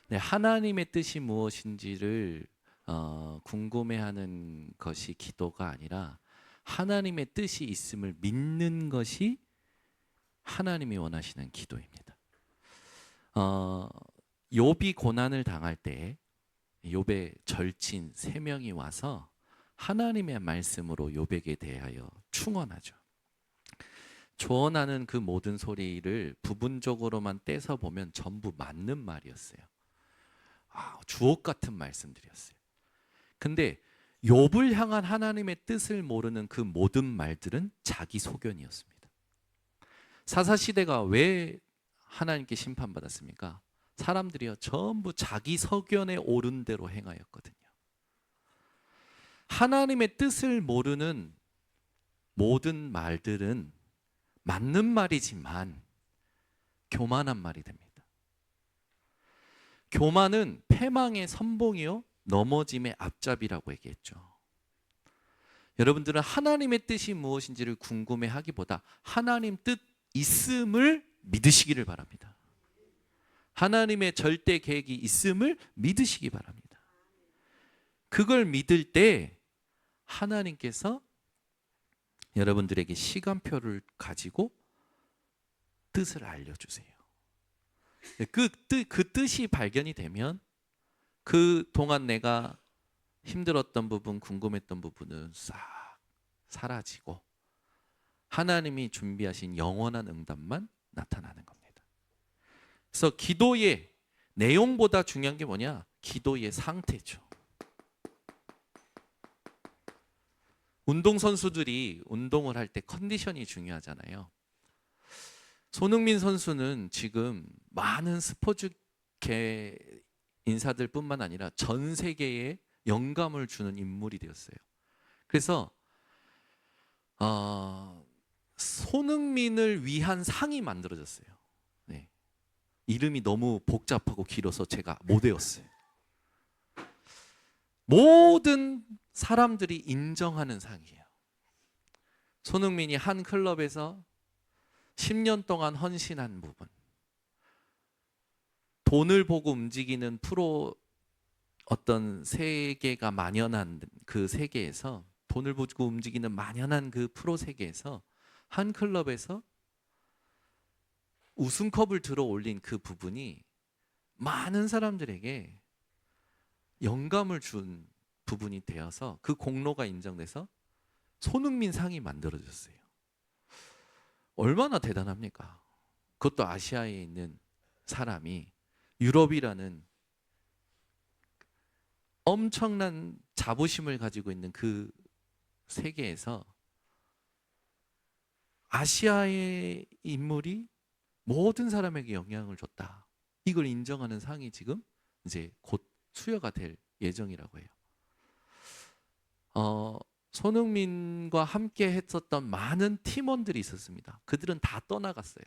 네, 하나님의 뜻이 무엇인지를 궁금해하는 것이 기도가 아니라 하나님의 뜻이 있음을 믿는 것이 하나님이 원하시는 기도입니다. 어, 욥이 고난을 당할 때 욥의 절친 세 명이 와서 하나님의 말씀으로 욥에게 대하여 충언하죠. 조언하는 그 모든 소리를 부분적으로만 떼서 보면 전부 맞는 말이었어요. 주옥 같은 말씀들이었어요. 근데 욥을 향한 하나님의 뜻을 모르는 그 모든 말들은 자기 소견이었습니다. 사사시대가 왜 하나님께 심판받았습니까? 사람들이요 전부 자기 소견에 옳은 대로 행하였거든요. 하나님의 뜻을 모르는 모든 말들은 맞는 말이지만 교만한 말이 됩니다. 교만은 패망의 선봉이요 넘어짐의 앞잡이라고 얘기했죠. 여러분들은 하나님의 뜻이 무엇인지를 궁금해하기보다 하나님 뜻 있음을 믿으시기를 바랍니다. 하나님의 절대 계획이 있음을 믿으시기 바랍니다. 그걸 믿을 때 하나님께서 여러분들에게 시간표를 가지고 뜻을 알려주세요. 그 뜻이 발견이 되면 그 동안 내가 힘들었던 부분, 궁금했던 부분은 싹 사라지고 하나님이 준비하신 영원한 응답만 나타나는 겁니다. 그래서 기도의 내용보다 중요한 게 뭐냐? 기도의 상태죠. 운동선수들이 운동을 할 때 컨디션이 중요하잖아요. 손흥민 선수는 지금 많은 스포츠계 인사들 뿐만 아니라 전 세계에 영감을 주는 인물이 되었어요. 그래서 손흥민을 위한 상이 만들어졌어요. 네. 이름이 너무 복잡하고 길어서 제가 못 외웠어요. 모든 사람들이 인정하는 상이에요. 손흥민이 한 클럽에서 10년 동안 헌신한 부분, 돈을 보고 움직이는 프로 어떤 세계가 만연한 그 세계에서 돈을 보고 움직이는 만연한 그 프로 세계에서 한 클럽에서 우승컵을 들어 올린 그 부분이 많은 사람들에게 영감을 준 부분이 되어서 그 공로가 인정돼서 손흥민 상이 만들어졌어요. 얼마나 대단합니까? 그것도 아시아에 있는 사람이 유럽이라는 엄청난 자부심을 가지고 있는 그 세계에서 아시아의 인물이 모든 사람에게 영향을 줬다. 이걸 인정하는 상이 지금 이제 곧 수여가 될 예정이라고 해요. 손흥민과 함께 했었던 많은 팀원들이 있었습니다. 그들은 다 떠나갔어요.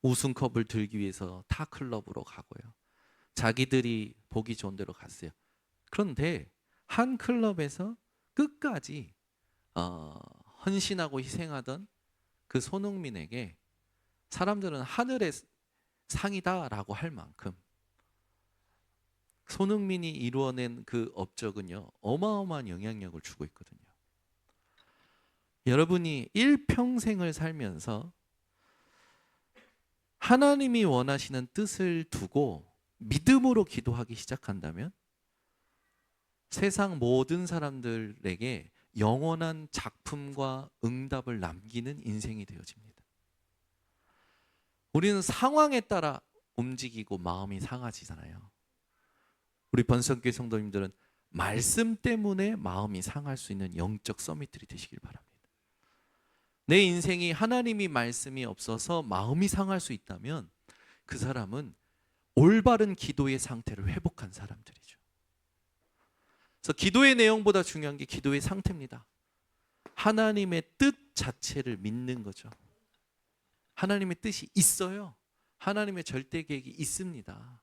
우승컵을 들기 위해서 타 클럽으로 가고요. 자기들이 보기 좋은 데로 갔어요. 그런데 한 클럽에서 끝까지 헌신하고 희생하던 그 손흥민에게 사람들은 하늘의 상이다라고 할 만큼 손흥민이 이루어낸 그 업적은요 어마어마한 영향력을 주고 있거든요. 여러분이 일평생을 살면서 하나님이 원하시는 뜻을 두고 믿음으로 기도하기 시작한다면 세상 모든 사람들에게 영원한 작품과 응답을 남기는 인생이 되어집니다. 우리는 상황에 따라 움직이고 마음이 상하지잖아요. 우리 번성교회 성도님들은 말씀 때문에 마음이 상할 수 있는 영적 서밋들이 되시길 바랍니다. 내 인생이 하나님이 말씀이 없어서 마음이 상할 수 있다면 그 사람은 올바른 기도의 상태를 회복한 사람들이죠. 그래서 기도의 내용보다 중요한 게 기도의 상태입니다. 하나님의 뜻 자체를 믿는 거죠. 하나님의 뜻이 있어요. 하나님의 절대 계획이 있습니다.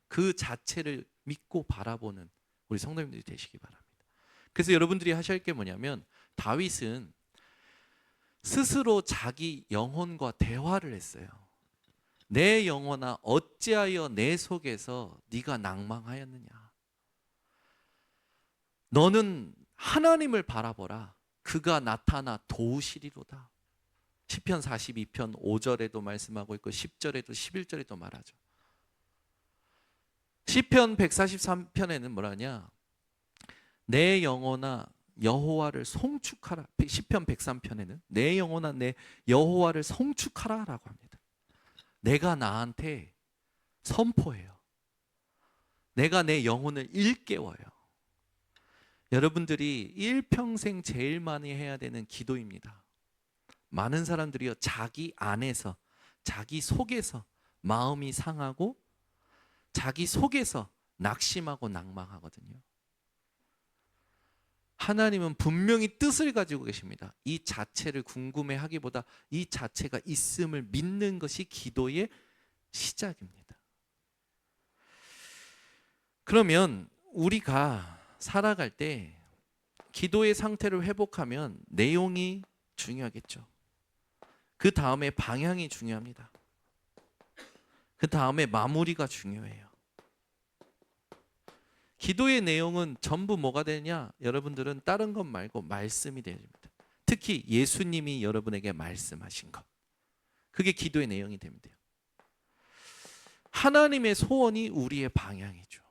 그 자체를 믿고 바라보는 우리 성도님들이 되시기 바랍니다. 그래서 여러분들이 하셔야 할 게 뭐냐면 다윗은 스스로 자기 영혼과 대화를 했어요. 내 영혼아 어찌하여 내 속에서 네가 낭망하였느냐. 너는 하나님을 바라보라. 그가 나타나 도우시리로다. 시편 42편 5절에도 말씀하고 있고 10절에도 11절에도 말하죠. 시편 143편에는 뭐라냐? 내 영혼아 여호와를 송축하라. 시편 103편에는 내 영혼아 내 여호와를 송축하라라고 합니다. 내가 나한테 선포해요. 내가 내 영혼을 일깨워요. 여러분들이 일평생 제일 많이 해야 되는 기도입니다. 많은 사람들이요 자기 안에서 자기 속에서 마음이 상하고 자기 속에서 낙심하고 낭망하거든요. 하나님은 분명히 뜻을 가지고 계십니다. 이 자체를 궁금해하기보다 이 자체가 있음을 믿는 것이 기도의 시작입니다. 그러면 우리가 살아갈 때 기도의 상태를 회복하면 내용이 중요하겠죠. 그 다음에 방향이 중요합니다. 그 다음에 마무리가 중요해요. 기도의 내용은 전부 뭐가 되냐? 여러분들은 다른 것 말고 말씀이 되어야 됩니다. 특히 예수님이 여러분에게 말씀하신 것. 그게 기도의 내용이 됩니다. 하나님의 소원이 우리의 방향이죠.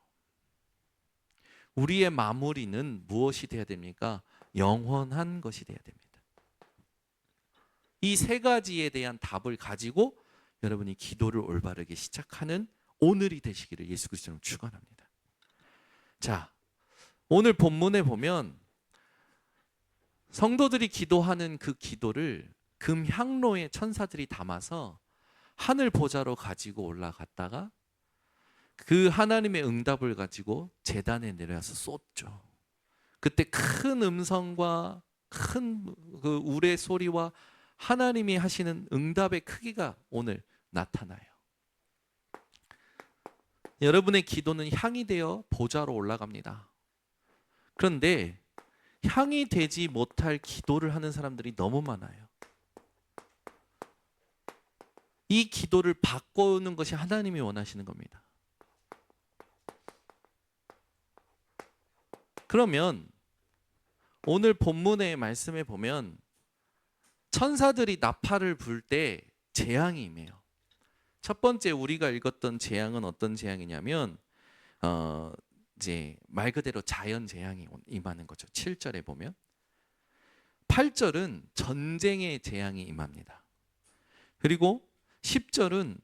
우리의 마무리는 무엇이 되어야 됩니까? 영원한 것이 되어야 됩니다. 이 세 가지에 대한 답을 가지고 여러분이 기도를 올바르게 시작하는 오늘이 되시기를 예수 그리스도로 축원합니다. 자, 오늘 본문에 보면 성도들이 기도하는 그 기도를 금향로에 천사들이 담아서 하늘 보좌로 가지고 올라갔다가 그 하나님의 응답을 가지고 제단에 내려와서 쏟죠. 그때 큰 음성과 큰 그 우레 소리와 하나님이 하시는 응답의 크기가 오늘 나타나요. 여러분의 기도는 향이 되어 보좌로 올라갑니다. 그런데 향이 되지 못할 기도를 하는 사람들이 너무 많아요. 이 기도를 바꾸는 것이 하나님이 원하시는 겁니다. 그러면 오늘 본문의 말씀에 보면 천사들이 나팔을 불 때 재앙이 임해요. 첫 번째 우리가 읽었던 재앙은 어떤 재앙이냐면 이제 말 그대로 자연 재앙이 임하는 거죠. 7절에 보면 8절은 전쟁의 재앙이 임합니다. 그리고 10절은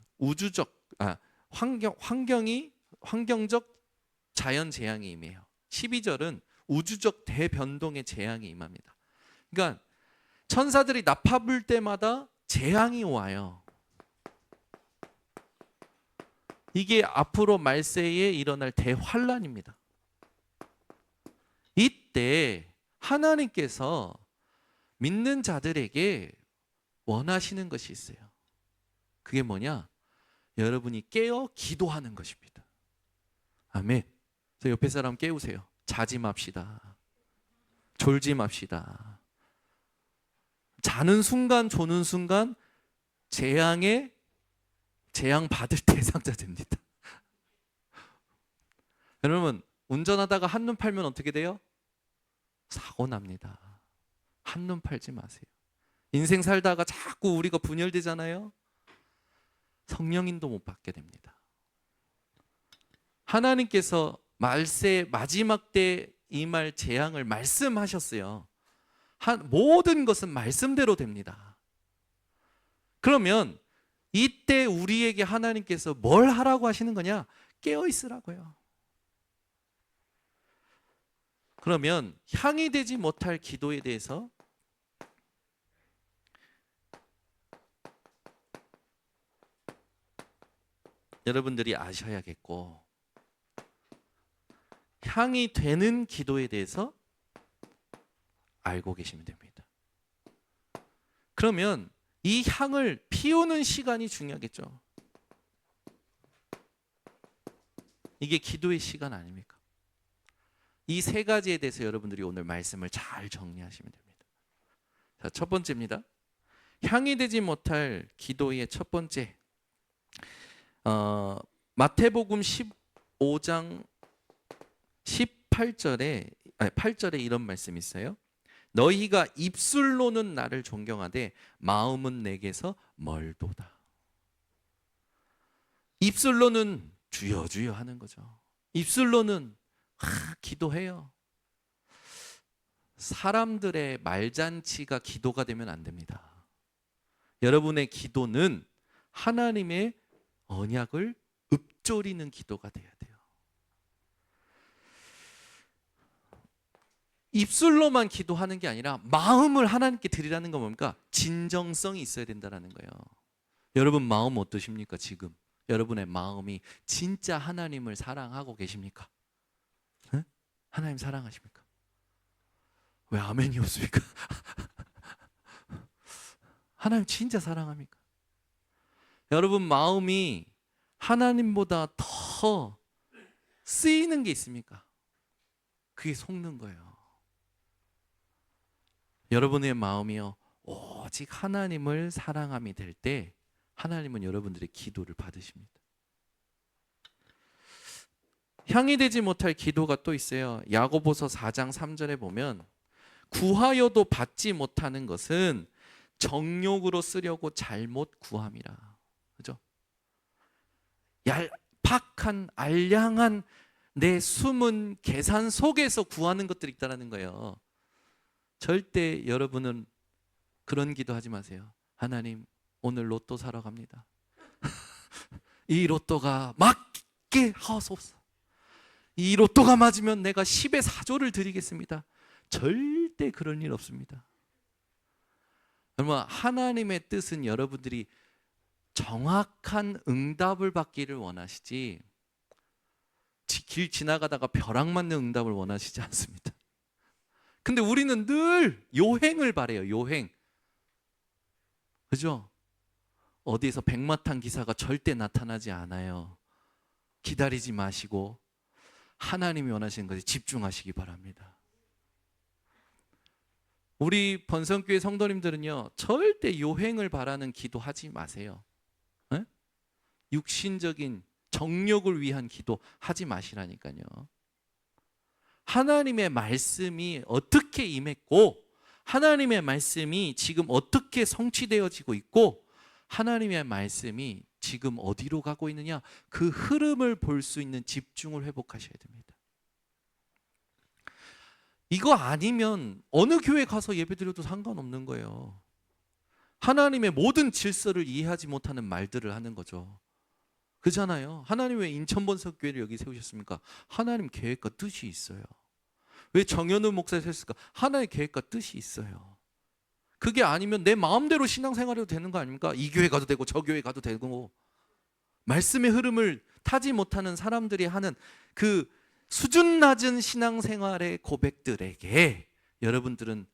환경적 자연 재앙이 임해요. 12절은 우주적 대변동의 재앙이 임합니다. 그러니까 천사들이 나팔 불 때마다 재앙이 와요. 이게 앞으로 말세에 일어날 대환란입니다. 이때 하나님께서 믿는 자들에게 원하시는 것이 있어요. 그게 뭐냐? 여러분이 깨어 기도하는 것입니다. 아멘. 그래서 옆에 사람 깨우세요. 자지 맙시다. 졸지 맙시다. 자는 순간 조는 순간 재앙 받을 대상자 됩니다. 여러분 운전하다가 한눈 팔면 어떻게 돼요? 사고 납니다. 한눈 팔지 마세요. 인생 살다가 자꾸 우리가 분열되잖아요. 성령인도 못 받게 됩니다. 하나님께서 말세 마지막 때 임할 재앙을 말씀하셨어요. 모든 것은 말씀대로 됩니다. 그러면 이때 우리에게 하나님께서 뭘 하라고 하시는 거냐? 깨어 있으라고요. 그러면 향이 되지 못할 기도에 대해서 여러분들이 아셔야겠고, 향이 되는 기도에 대해서 알고 계시면 됩니다. 그러면 이 향을 피우는 시간이 중요하겠죠. 이게 기도의 시간 아닙니까? 이 세 가지에 대해서 여러분들이 오늘 말씀을 잘 정리하시면 됩니다. 자, 첫 번째입니다. 향이 되지 못할 기도의 첫 번째, 마태복음 15장 8절에 이런 말씀이 있어요. 너희가 입술로는 나를 존경하되 마음은 내게서 멀도다. 입술로는 주여 주여 하는 거죠. 입술로는 기도해요. 사람들의 말잔치가 기도가 되면 안 됩니다. 여러분의 기도는 하나님의 언약을 읊조리는 기도가 돼야 돼요. 입술로만 기도하는 게 아니라 마음을 하나님께 드리라는 건 뭡니까? 진정성이 있어야 된다는 거예요. 여러분 마음 어떠십니까? 지금 여러분의 마음이 진짜 하나님을 사랑하고 계십니까? 네? 하나님 사랑하십니까? 왜 아멘이 없습니까? 하나님 진짜 사랑합니까? 여러분 마음이 하나님보다 더 쓰이는 게 있습니까? 그게 속는 거예요. 여러분의 마음이요 오직 하나님을 사랑함이 될 때 하나님은 여러분들의 기도를 받으십니다. 향이 되지 못할 기도가 또 있어요. 야고보서 4장 3절에 보면 구하여도 받지 못하는 것은 정욕으로 쓰려고 잘못 구함이라. 그죠? 얄팍한 알량한 내 숨은 계산 속에서 구하는 것들이 있다는 거예요. 절대 여러분은 그런 기도하지 마세요. 하나님 오늘 로또 사러 갑니다. 이 로또가 맞게 하소서. 이 로또가 맞으면 내가 10의 4조를 드리겠습니다. 절대 그런 일 없습니다. 여러분 하나님의 뜻은 여러분들이 정확한 응답을 받기를 원하시지 길 지나가다가 벼락 맞는 응답을 원하시지 않습니다. 근데 우리는 늘 요행을 바래요. 요행. 그죠? 어디에서 백마탄 기사가 절대 나타나지 않아요. 기다리지 마시고 하나님이 원하시는 것에 집중하시기 바랍니다. 우리 번성교회 성도님들은요 절대 요행을 바라는 기도하지 마세요. 에? 육신적인 정욕을 위한 기도 하지 마시라니까요. 하나님의 말씀이 어떻게 임했고 하나님의 말씀이 지금 어떻게 성취되어지고 있고 하나님의 말씀이 지금 어디로 가고 있느냐 그 흐름을 볼 수 있는 집중을 회복하셔야 됩니다. 이거 아니면 어느 교회 가서 예배드려도 상관없는 거예요. 하나님의 모든 질서를 이해하지 못하는 말들을 하는 거죠. 그렇잖아요. 하나님 왜 인천번석교회를 여기 세우셨습니까? 하나님 계획과 뜻이 있어요. 왜 정현우 목사를 세웠을까? 하나의 계획과 뜻이 있어요. 그게 아니면 내 마음대로 신앙생활해도 되는 거 아닙니까? 이 교회 가도 되고 저 교회 가도 되고 말씀의 흐름을 타지 못하는 사람들이 하는 그 수준 낮은 신앙생활의 고백들에게 여러분들은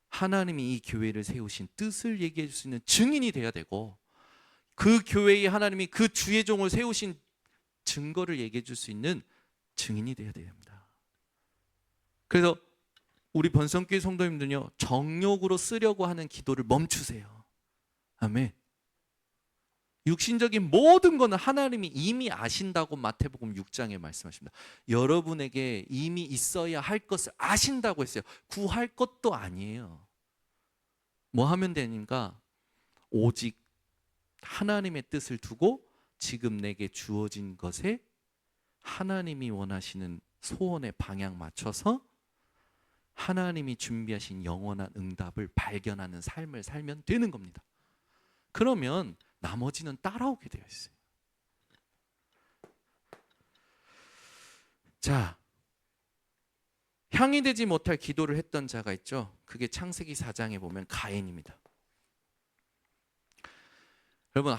하나님이 이 교회를 세우신 뜻을 얘기해 줄 수 있는 증인이 돼야 되고 그 교회에 하나님이 그 주의 종을 세우신 증거를 얘기해 줄 수 있는 증인이 돼야 됩니다. 그래서 우리 번성교회 성도님들은요 정욕으로 쓰려고 하는 기도를 멈추세요. 아멘. 육신적인 모든 것은 하나님이 이미 아신다고 마태복음 6장에 말씀하십니다. 여러분에게 이미 있어야 할 것을 아신다고 했어요. 구할 것도 아니에요. 뭐 하면 되니까 오직 하나님의 뜻을 두고 지금 내게 주어진 것에 하나님이 원하시는 소원의 방향 맞춰서 하나님이 준비하신 영원한 응답을 발견하는 삶을 살면 되는 겁니다. 그러면 나머지는 따라오게 되어 있어요. 자, 향이 되지 못할 기도를 했던 자가 있죠. 그게 창세기 4장에 보면 가인입니다. 여러분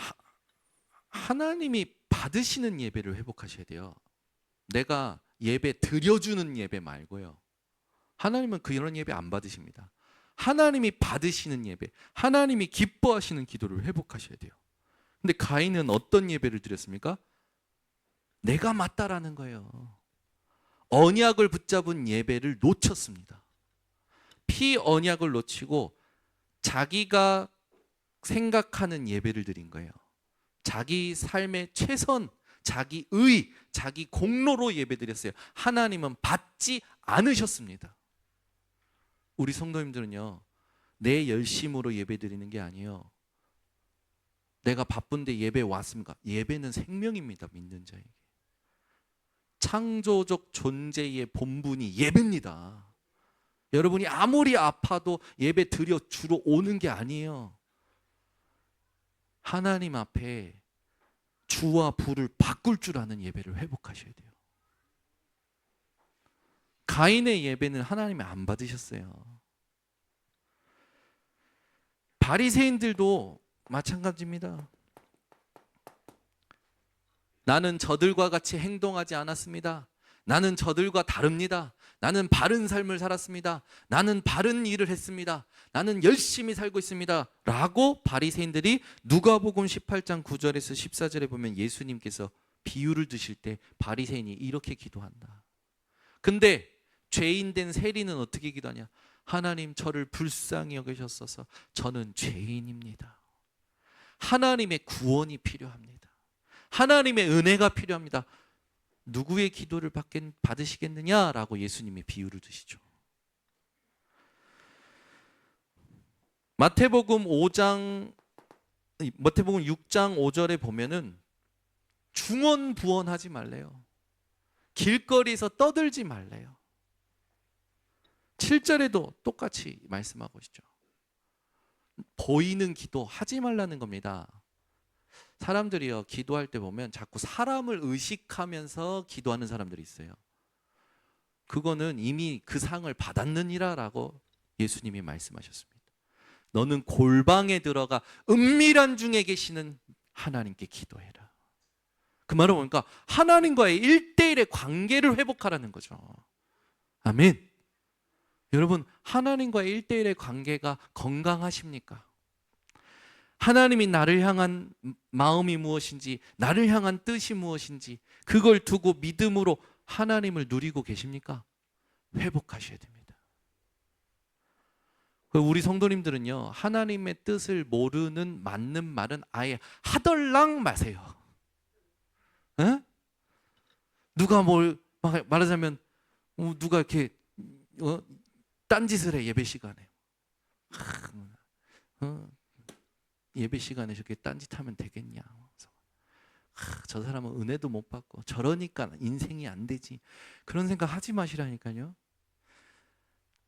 하나님이 받으시는 예배를 회복하셔야 돼요. 내가 예배 드려주는 예배 말고요. 하나님은 그런 예배 안 받으십니다. 하나님이 받으시는 예배, 하나님이 기뻐하시는 기도를 회복하셔야 돼요. 근데 가인은 어떤 예배를 드렸습니까? 내가 맞다라는 거예요. 언약을 붙잡은 예배를 놓쳤습니다. 피언약을 놓치고 자기가 생각하는 예배를 드린 거예요. 자기 삶의 최선, 자기 의, 자기 공로로 예배드렸어요. 하나님은 받지 않으셨습니다. 우리 성도님들은요, 내 열심으로 예배드리는 게 아니에요. 내가 바쁜데 예배 왔습니까? 예배는 생명입니다. 믿는 자에게. 창조적 존재의 본분이 예배입니다. 여러분이 아무리 아파도 예배 드려 주러 오는 게 아니에요. 하나님 앞에 주와 부를 바꿀 줄 아는 예배를 회복하셔야 돼요. 가인의 예배는 하나님이 안 받으셨어요. 바리새인들도 마찬가지입니다. 나는 저들과 같이 행동하지 않았습니다. 나는 저들과 다릅니다. 나는 바른 삶을 살았습니다. 나는 바른 일을 했습니다. 나는 열심히 살고 있습니다. 라고 바리새인들이 누가복음 18장 9절에서 14절에 보면 예수님께서 비유를 드실 때 바리새인이 이렇게 기도한다. 근데 죄인 된 세리는 어떻게 기도하냐? 하나님, 저를 불쌍히 여기셨어서 저는 죄인입니다. 하나님의 구원이 필요합니다. 하나님의 은혜가 필요합니다. 누구의 기도를 받으시겠느냐라고 예수님이 비유를 드시죠. 마태복음 6장 5절에 보면은 중언부언하지 말래요. 길거리에서 떠들지 말래요. 7절에도 똑같이 말씀하고 있죠. 보이는 기도 하지 말라는 겁니다. 사람들이요, 기도할 때 보면 자꾸 사람을 의식하면서 기도하는 사람들이 있어요. 그거는 이미 그 상을 받았느니라라고 예수님이 말씀하셨습니다. 너는 골방에 들어가 은밀한 중에 계시는 하나님께 기도해라. 그 말은 뭡니까? 하나님과의 1대1의 관계를 회복하라는 거죠. 아멘. 여러분, 하나님과의 1대1의 관계가 건강하십니까? 하나님이 나를 향한 마음이 무엇인지, 나를 향한 뜻이 무엇인지 그걸 두고 믿음으로 하나님을 누리고 계십니까? 회복하셔야 됩니다. 우리 성도님들은요, 하나님의 뜻을 모르는 맞는 말은 아예 하덜랑 마세요. 에? 누가 뭘 말하자면 누가 이렇게 딴짓을 해, 예배 시간에. 예배 시간에 저렇게 딴짓하면 되겠냐. 저 사람은 은혜도 못 받고 저러니까 인생이 안 되지. 그런 생각 하지 마시라니까요.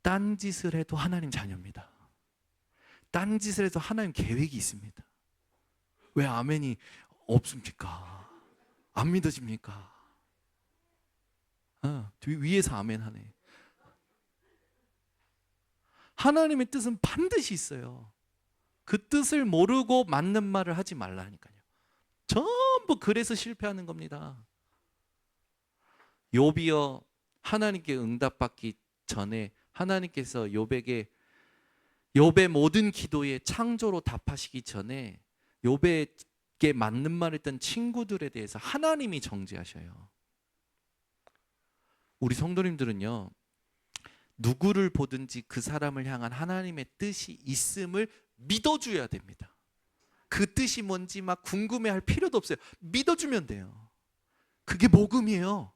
딴짓을 해도 하나님 자녀입니다. 딴짓을 해도 하나님 계획이 있습니다. 왜 아멘이 없습니까? 안 믿어집니까? 위에서 아멘 하네. 하나님의 뜻은 반드시 있어요. 그 뜻을 모르고 맞는 말을 하지 말라니까요. 전부 그래서 실패하는 겁니다. 욥이요, 하나님께 응답받기 전에 하나님께서 욥의 모든 기도에 창조로 답하시기 전에 욥에게 맞는 말을 했던 친구들에 대해서 하나님이 정죄하셔요. 우리 성도님들은요, 누구를 보든지 그 사람을 향한 하나님의 뜻이 있음을 믿어줘야 됩니다. 그 뜻이 뭔지 막 궁금해할 필요도 없어요. 믿어주면 돼요. 그게 복음이에요.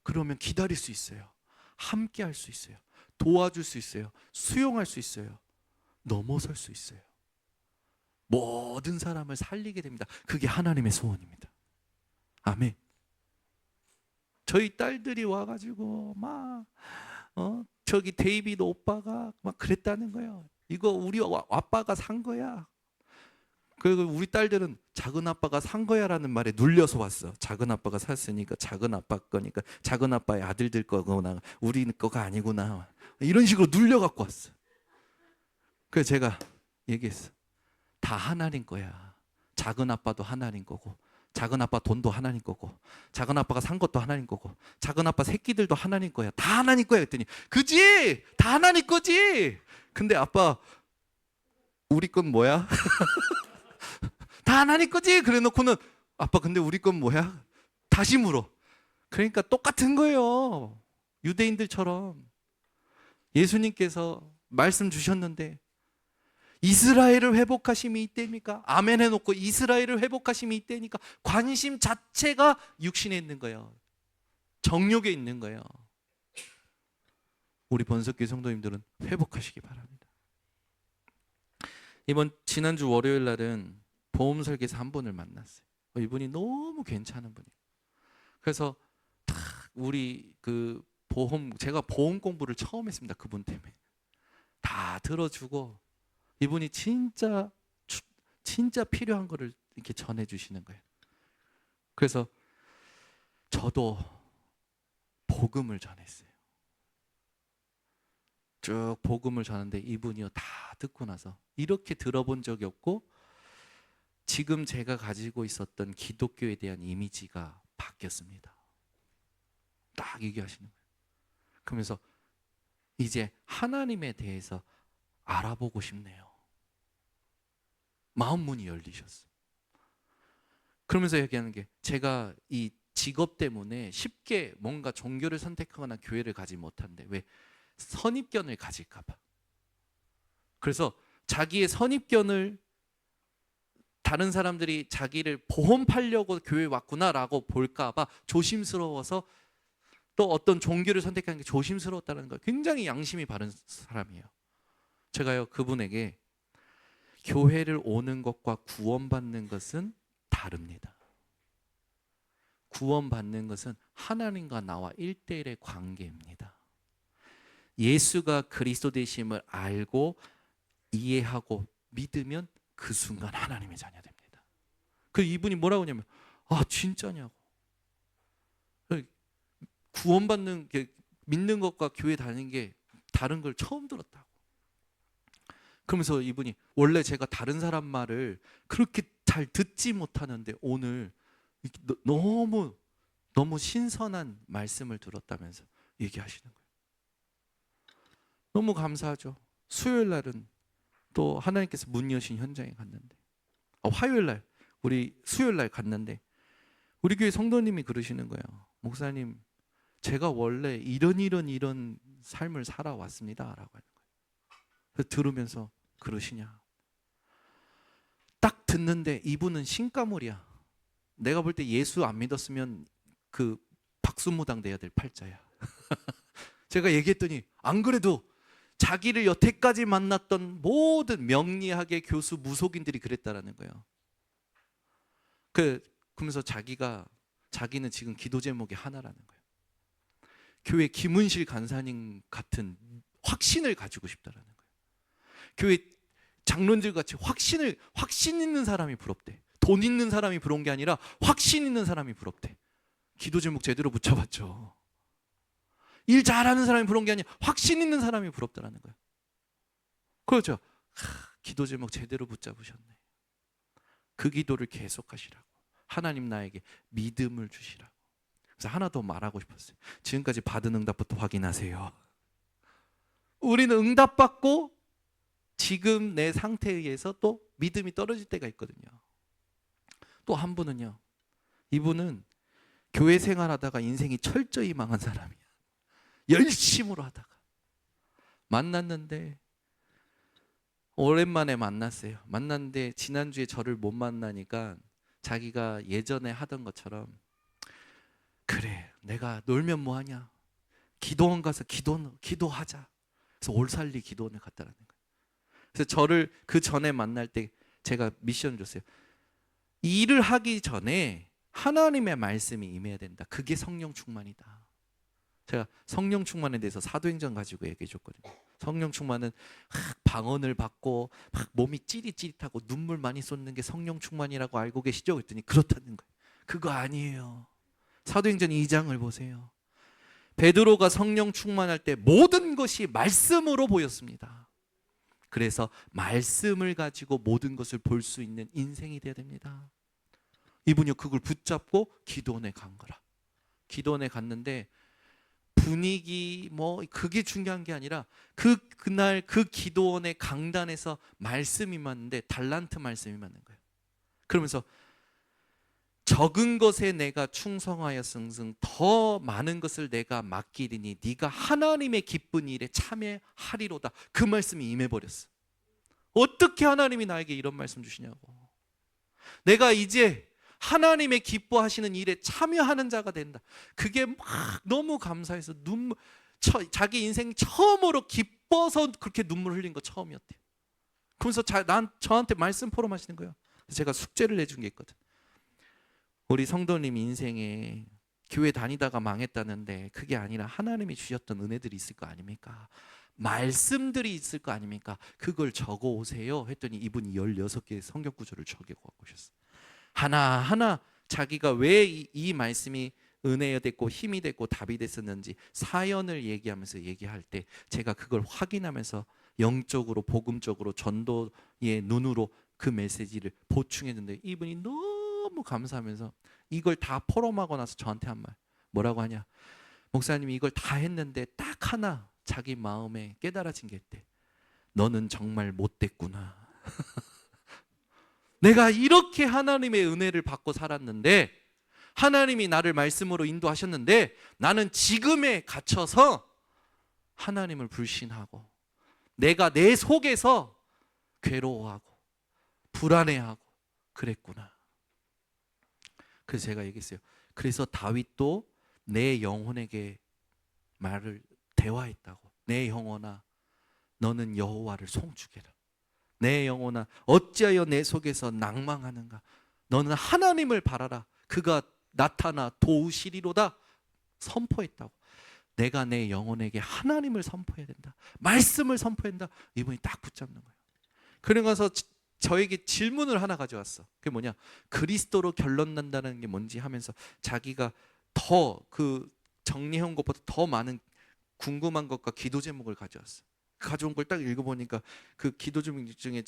그러면 기다릴 수 있어요. 함께 할 수 있어요. 도와줄 수 있어요. 수용할 수 있어요. 넘어설 수 있어요. 모든 사람을 살리게 됩니다. 그게 하나님의 소원입니다. 아멘. 저희 딸들이 와가지고 막 저기 데이비드 오빠가 막 그랬다는 거예요. 이거 우리 아빠가 산 거야. 그리고 우리 딸들은 작은 아빠가 산 거야라는 말에 눌려서 왔어. 작은 아빠가 샀으니까 작은 아빠 거니까 작은 아빠의 아들들 거구나, 우리 거가 아니구나, 이런 식으로 눌려 갖고 왔어. 그래서 제가 얘기했어. 다 하나님 거야. 작은 아빠도 하나님 거고, 작은 아빠 돈도 하나님 거고, 작은 아빠가 산 것도 하나님 거고, 작은 아빠 새끼들도 하나님 거야. 다 하나님 거야 했더니, 그지? 다 하나님 거지? 근데 아빠, 우리 건 뭐야? 다 하나님 거지? 그래 놓고는, 아빠 근데 우리 건 뭐야? 다시 물어. 그러니까 똑같은 거예요. 유대인들처럼. 예수님께서 말씀 주셨는데 이스라엘을 회복하심이 이때입니까? 아멘 해놓고 이스라엘을 회복하심이 이때니까 관심 자체가 육신에 있는 거예요. 정욕에 있는 거예요. 우리 번석교회 성도님들은 회복하시기 바랍니다. 지난주 월요일 날은 보험 설계사 한 분을 만났어요. 이분이 너무 괜찮은 분이에요. 그래서 딱 우리 제가 보험 공부를 처음 했습니다. 그분 때문에 다 들어주고 이분이 진짜 필요한 거를 이렇게 전해주시는 거예요. 그래서 저도 복음을 전했어요. 쭉 복음을 전하는데 이분이요 다 듣고 나서 이렇게 들어본 적이 없고 지금 제가 가지고 있었던 기독교에 대한 이미지가 바뀌었습니다. 딱 얘기하시는 거예요. 그러면서 이제 하나님에 대해서 알아보고 싶네요. 마음 문이 열리셨어요. 그러면서 얘기하는 게 제가 이 직업 때문에 쉽게 뭔가 종교를 선택하거나 교회를 가지 못한대. 왜? 선입견을 가질까 봐. 그래서 자기의 선입견을 다른 사람들이 자기를 보험 팔려고 교회에 왔구나라고 볼까 봐 조심스러워서 또 어떤 종교를 선택하는 게 조심스러웠다는 거. 굉장히 양심이 바른 사람이에요. 제가요 그분에게 교회를 오는 것과 구원받는 것은 다릅니다. 구원받는 것은 하나님과 나와 1대1의 관계입니다. 예수가 그리스도 되심을 알고 이해하고 믿으면 그 순간 하나님의 자녀 됩니다. 그 이분이 뭐라고 하냐면 진짜냐고. 구원받는 게 믿는 것과 교회 다니는 게 다른 걸 처음 들었다고. 그러면서 이분이 원래 제가 다른 사람 말을 그렇게 잘 듣지 못하는데 오늘 너무 신선한 말씀을 들었다면서 얘기하시는 거예요. 너무 감사하죠. 수요일 날은 또 하나님께서 문 여신 현장에 갔는데 화요일 날 우리 수요일 날 갔는데 우리 교회 성도님이 그러시는 거예요. 목사님 제가 원래 이런 삶을 살아왔습니다 라고 하는 거예요. 그래서 들으면서 그러시냐. 딱 듣는데 이분은 신가물이야. 내가 볼 때 예수 안 믿었으면 그 박수무당 돼야 될 팔자야. 제가 얘기했더니 안 그래도 자기를 여태까지 만났던 모든 명리학의 교수 무속인들이 그랬다라는 거예요. 그러면서 자기는 지금 기도 제목이 하나라는 거예요. 교회 김은실 간사님 같은 확신을 가지고 싶다라는 거예요. 교회 장로들 같이 확신 있는 사람이 부럽대. 돈 있는 사람이 부러운 게 아니라 확신 있는 사람이 부럽대. 기도 제목 제대로 붙여봤죠. 일 잘하는 사람이 부러운 게 아니라 확신 있는 사람이 부럽다라는 거예요. 그렇죠. 기도 제목 제대로 붙잡으셨네. 그 기도를 계속하시라고. 하나님 나에게 믿음을 주시라고. 그래서 하나 더 말하고 싶었어요. 지금까지 받은 응답부터 확인하세요. 우리는 응답받고 지금 내 상태에 의해서 또 믿음이 떨어질 때가 있거든요. 또 한 분은요. 이분은 교회 생활하다가 인생이 철저히 망한 사람이야. 열심으로 하다가 만났는데 오랜만에 만났어요. 만났는데 지난주에 저를 못 만나니까 자기가 예전에 하던 것처럼 그래 내가 놀면 뭐하냐. 기도원 가서 기도하자. 그래서 올살리 기도원을 갔다라는 거예요. 그래서 저를 그 전에 만날 때 제가 미션을 줬어요. 일을 하기 전에 하나님의 말씀이 임해야 된다. 그게 성령 충만이다. 제가 성령 충만에 대해서 사도행전 가지고 얘기해 줬거든요. 성령 충만은 방언을 받고 막 몸이 찌릿찌릿하고 눈물 많이 쏟는 게 성령 충만이라고 알고 계시죠? 그랬더니 그렇다는 거예요. 그거 아니에요. 사도행전 2장을 보세요. 베드로가 성령 충만할 때 모든 것이 말씀으로 보였습니다. 그래서 말씀을 가지고 모든 것을 볼 수 있는 인생이 돼야 됩니다. 이분이 그걸 붙잡고 기도원에 간 거라. 기도원에 갔는데 분위기 그게 중요한 게 아니라 그날 그 기도원의 강단에서 말씀이 맞는데 달란트 말씀이 맞는 거예요. 그러면서 적은 것에 내가 충성하였은즉 더 많은 것을 내가 맡기리니 네가 하나님의 기쁜 일에 참여하리로다. 그 말씀이 임해버렸어. 어떻게 하나님이 나에게 이런 말씀 주시냐고. 내가 이제 하나님의 기뻐하시는 일에 참여하는 자가 된다. 그게 막 너무 감사해서 자기 인생 처음으로 기뻐서 그렇게 눈물 흘린 거 처음이었대요. 그러면서 저한테 말씀 포럼하시는 거예요. 제가 숙제를 내준 게 있거든. 우리 성도님 인생에 교회 다니다가 망했다는데 그게 아니라 하나님이 주셨던 은혜들이 있을 거 아닙니까? 말씀들이 있을 거 아닙니까? 그걸 적어 오세요 했더니 이분이 16개의 성경 구절을 적어 갖고 오셨어요. 하나하나 자기가 왜 이 말씀이 은혜가 됐고 힘이 됐고 답이 됐었는지 사연을 얘기하면서 얘기할 때 제가 그걸 확인하면서 영적으로 복음적으로 전도의 눈으로 그 메시지를 보충했는데 이분이 너무 감사하면서 이걸 다 포럼하고 나서 저한테 한 말 뭐라고 하냐, 목사님이 이걸 다 했는데 딱 하나 자기 마음에 깨달아진 게 있대. 너는 정말 못됐구나. 내가 이렇게 하나님의 은혜를 받고 살았는데 하나님이 나를 말씀으로 인도하셨는데 나는 지금에 갇혀서 하나님을 불신하고 내가 내 속에서 괴로워하고 불안해하고 그랬구나. 그래서 제가 얘기했어요. 그래서 다윗도 내 영혼에게 대화했다고. 내 영혼아 너는 여호와를 송축해라. 내 영혼아 어찌하여 내 속에서 낭망하는가. 너는 하나님을 바라라. 그가 나타나 도우시리로다 선포했다고. 내가 내 영혼에게 하나님을 선포해야 된다. 말씀을 선포해야 된다. 이분이 딱 붙잡는 거예요. 그러면서 저에게 질문을 하나 가져왔어. 그게 뭐냐, 그리스도로 결론 난다는 게 뭔지 하면서 자기가 더 그 정리해온 것보다 더 많은 궁금한 것과 기도 제목을 가져왔어. 가져온 걸 딱 읽어보니까 그 기도 제목 중에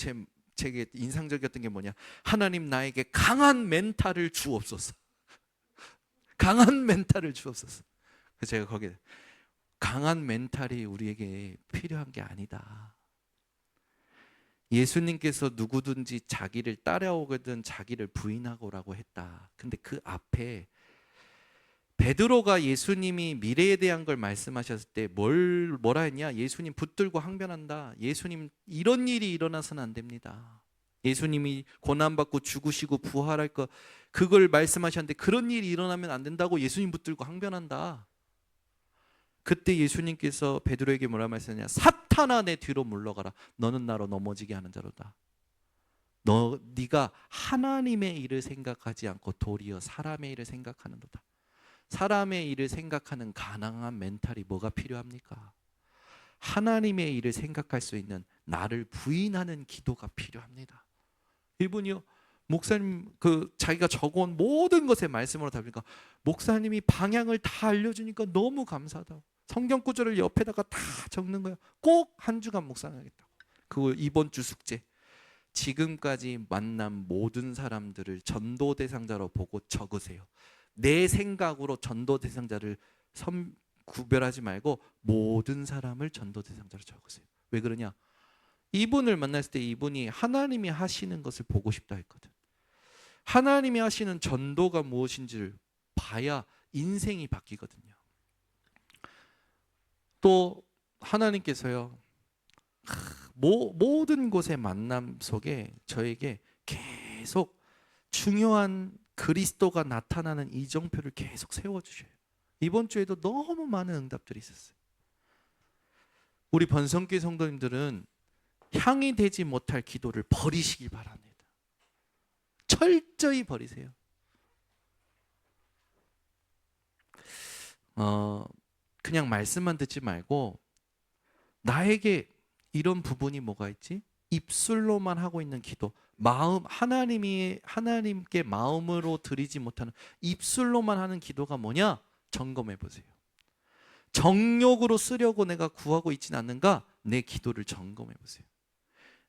제게 인상적이었던 게 뭐냐, 하나님 나에게 강한 멘탈을 주옵소서. 강한 멘탈을 주옵소서. 그래서 제가 거기에 강한 멘탈이 우리에게 필요한 게 아니다. 예수님께서 누구든지 자기를 따라오거든 자기를 부인하고라고 했다. 근데 그 앞에 베드로가 예수님이 미래에 대한 걸 말씀하셨을 때 뭐라 했냐? 예수님 붙들고 항변한다. 예수님 이런 일이 일어나서는 안 됩니다. 예수님이 고난받고 죽으시고 부활할 거 그걸 말씀하셨는데 그런 일이 일어나면 안 된다고 예수님 붙들고 항변한다. 그때 예수님께서 베드로에게 뭐라 말씀하셨냐? 사탄아 내 뒤로 물러가라. 너는 나로 넘어지게 하는 자로다. 네가 하나님의 일을 생각하지 않고 도리어 사람의 일을 생각하는도다. 사람의 일을 생각하는 가난한 멘탈이 뭐가 필요합니까? 하나님의 일을 생각할 수 있는 나를 부인하는 기도가 필요합니다. 이분이요, 목사님 자기가 적어온 모든 것에 말씀으로 답니까? 목사님이 방향을 다 알려주니까 너무 감사하다고. 성경 구절을 옆에다가 다 적는 거예요. 꼭 한 주간 묵상하겠다고. 그거 이번 주 숙제. 지금까지 만난 모든 사람들을 전도 대상자로 보고 적으세요. 내 생각으로 전도 대상자를 구별하지 말고 모든 사람을 전도 대상자로 적으세요. 왜 그러냐? 이분을 만났을 때 이분이 하나님이 하시는 것을 보고 싶다 했거든. 하나님이 하시는 전도가 무엇인지를 봐야 인생이 바뀌거든요. 또 하나님께서요, 모든 곳의 만남 속에 저에게 계속 중요한 그리스도가 나타나는 이정표를 계속 세워주셔요. 이번 주에도 너무 많은 응답들이 있었어요. 우리 번성교회 성도님들은 향이 되지 못할 기도를 버리시길 바랍니다. 철저히 버리세요. 그냥 말씀만 듣지 말고 나에게 이런 부분이 뭐가 있지? 입술로만 하고 있는 기도, 하나님께 마음으로 드리지 못하는 입술로만 하는 기도가 뭐냐? 점검해 보세요. 정욕으로 쓰려고 내가 구하고 있지는 않는가? 내 기도를 점검해 보세요.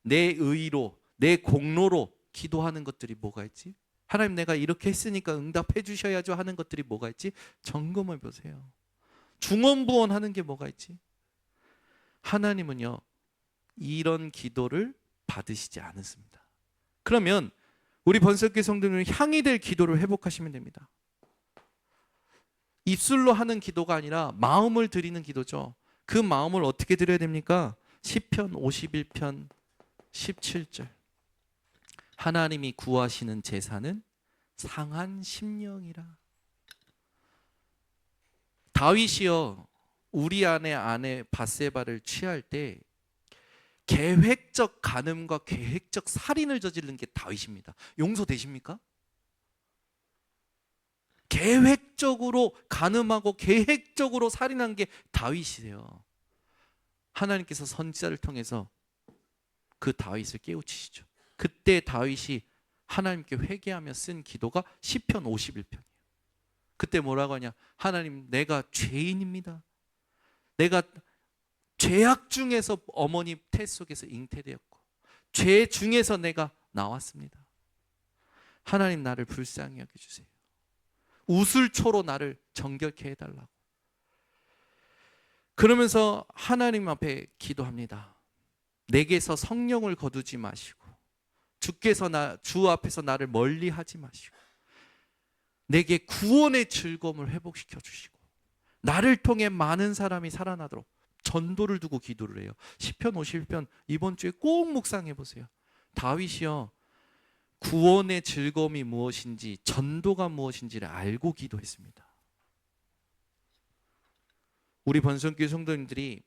내 의로, 내 공로로 기도하는 것들이 뭐가 있지? 하나님 내가 이렇게 했으니까 응답해 주셔야죠 하는 것들이 뭐가 있지? 점검해 보세요. 중언부언하는 게 뭐가 있지? 하나님은요, 이런 기도를 받으시지 않으십니다. 그러면 우리 번석교 성도님은 향이 될 기도를 회복하시면 됩니다. 입술로 하는 기도가 아니라 마음을 드리는 기도죠. 그 마음을 어떻게 드려야 됩니까? 시편 51편 17절. 하나님이 구하시는 제사는 상한 심령이라. 다윗이요, 우리아의 아내 밧세바를 취할 때 계획적 간음과 계획적 살인을 저지른 게 다윗입니다. 용서되십니까? 계획적으로 간음하고 계획적으로 살인한 게 다윗이세요. 하나님께서 선지자를 통해서 그 다윗을 깨우치시죠. 그때 다윗이 하나님께 회개하며 쓴 기도가 시편 51편이에요. 그때 뭐라고 하냐? 하나님, 내가 죄인입니다. 내가 죄악 중에서 어머니 태 속에서 잉태되었고 죄 중에서 내가 나왔습니다. 하나님, 나를 불쌍히 여겨주세요. 우슬초로 나를 정결케 해달라고. 그러면서 하나님 앞에 기도합니다. 내게서 성령을 거두지 마시고 주께서 주 앞에서 나를 멀리하지 마시고 내게 구원의 즐거움을 회복시켜 주시고 나를 통해 많은 사람이 살아나도록 전도를 두고 기도를 해요. 시편 51편 이번 주에 꼭 묵상해 보세요. 다윗이요, 구원의 즐거움이 무엇인지, 전도가 무엇인지를 알고 기도했습니다. 우리 번성교회 성도님들이